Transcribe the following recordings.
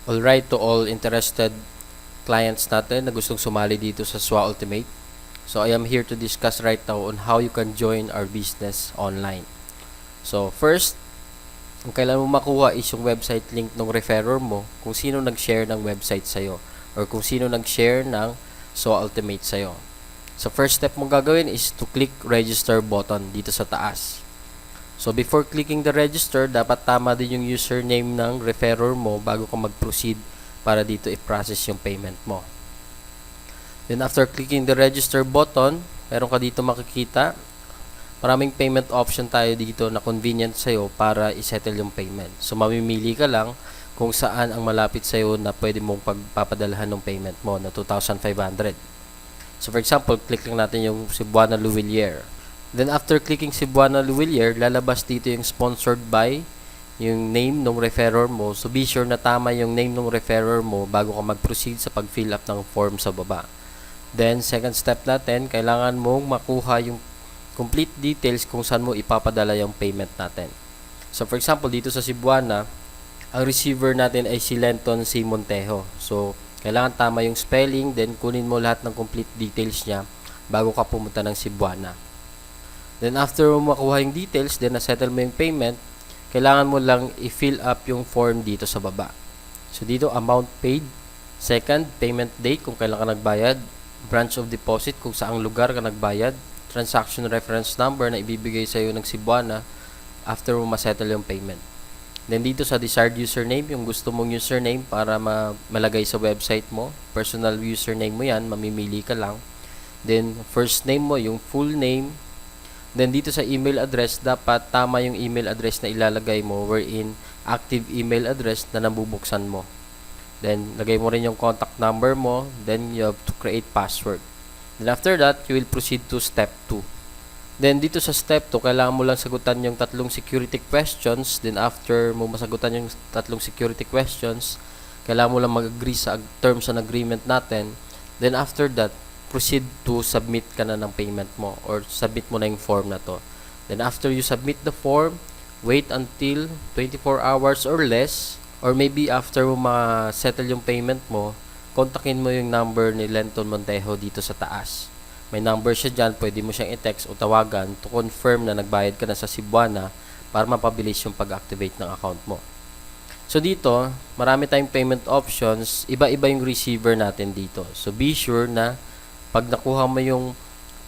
Alright, to all interested clients natin na gustong sumali dito sa SWA Ultimate. So I am here to discuss right now on how you can join our business online. So first, kung kailan mo makuha is yung website link ng referrer mo, kung sino nag-share ng website sa'yo, or kung sino nag-share ng SWA Ultimate sa'yo. So first step mong gagawin is to click register button dito sa taas. So before clicking the register, dapat tama din yung username ng referrer mo bago ka mag-proceed para dito i-process yung payment mo. Then after clicking the register button, meron ka dito makikita, maraming payment option tayo dito na convenient sa'yo para i-settle yung payment. So mamimili ka lang kung saan ang malapit sa'yo na pwede mong pagpapadalahan ng payment mo na 2,500. So for example, click lang natin yung Cebuana Luwilier. Then after clicking Cebuana Luwilier, lalabas dito yung sponsored by, yung name ng referrer mo. So be sure na tama yung name ng referrer mo bago ka mag-proceed sa pag-fill up ng form sa baba. Then second step natin, kailangan mong makuha yung complete details kung saan mo ipapadala yung payment natin. So for example, dito sa Cebuana, ang receiver natin ay si Lenton C. Montejo. So kailangan tama yung spelling, then kunin mo lahat ng complete details niya bago ka pumunta ng Cebuana. Then after mo makuha yung details, then na-settle mo yung payment, kailangan mo lang i-fill up yung form dito sa baba. So dito, amount paid. Second, payment date kung kailan ka nagbayad. Branch of deposit kung saang lugar ka nagbayad. Transaction reference number na ibibigay sa iyo ng Cebuana after mo ma-settle yung payment. Then dito sa desired username, yung gusto mong username para malagay sa website mo. Personal username mo yan, mamimili ka lang. Then first name mo, yung full name. Then dito sa email address, dapat tama yung email address na ilalagay mo wherein active email address na nabubuksan mo. Then lagay mo rin yung contact number mo, then you have to create password. Then after that, you will proceed to step 2. Then dito sa step 2, kailangan mo lang sagutan yung tatlong security questions. Then after mo masagutan yung tatlong security questions, kailangan mo lang mag-agree sa terms and agreement natin. Then after that, proceed to submit ka na ng payment mo or submit mo na yung form na to. Then after you submit the form, wait until 24 hours or less, or maybe after mo ma-settle yung payment mo, kontakin mo yung number ni Lenton Montejo dito sa taas. May number siya dyan, pwede mo siyang i-text o tawagan to confirm na nagbayad ka na sa Cebuana para mapabilis yung pag-activate ng account mo. So dito, marami tayong payment options, iba-iba yung receiver natin dito. So be sure na pag nakuha mo yung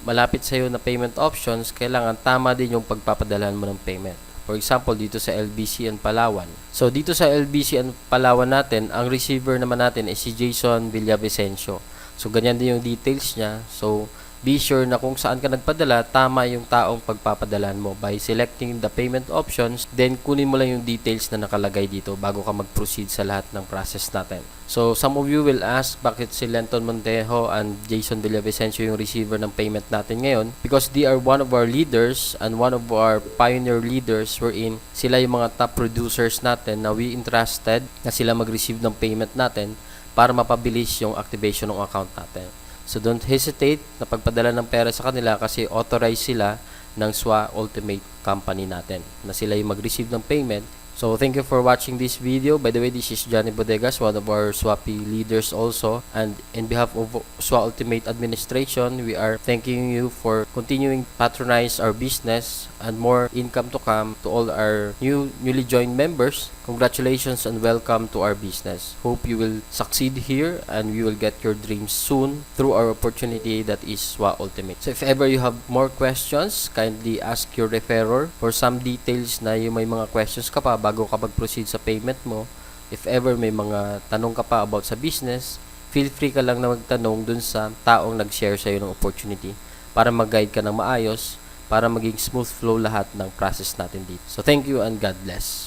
malapit sa'yo na payment options, kailangan tama din yung pagpapadalahan mo ng payment. For example, dito sa LBC and Palawan. So, dito sa LBC and Palawan natin, ang receiver naman natin is si Jason Villavicencio. So, ganyan din yung details niya. So, be sure na kung saan ka nagpadala, tama yung taong pagpapadalahan mo. By selecting the payment options, then kunin mo lang yung details na nakalagay dito bago ka mag-proceed sa lahat ng process natin. So, some of you will ask bakit si Lenton Montejo and Jason Villavicencio yung receiver ng payment natin ngayon? Because they are one of our leaders and one of our pioneer leaders wherein sila yung mga top producers natin na we entrusted na sila mag-receive ng payment natin para mapabilis yung activation ng account natin. So don't hesitate na pagpadala ng pera sa kanila kasi authorized sila ng SWA Ultimate company natin na sila yung mag-receive ng payment. So thank you for watching this video. By the way, this is Johnny Bodegas, one of our SWAPI leaders also. And in behalf of SWA Ultimate Administration, we are thanking you for continuing patronize our business and more income to come to all our newly joined members. Congratulations and welcome to our business. Hope you will succeed here and we will get your dreams soon through our opportunity that is SWA Ultimate. So if ever you have more questions, kindly ask your referrer for some details na yung may mga questions ka pa bago ka mag-proceed sa payment mo. If ever may mga tanong ka pa about sa business, feel free ka lang na magtanong dun sa taong nag-share sa'yo ng opportunity para mag-guide ka ng maayos para maging smooth flow lahat ng process natin dito. So thank you and God bless.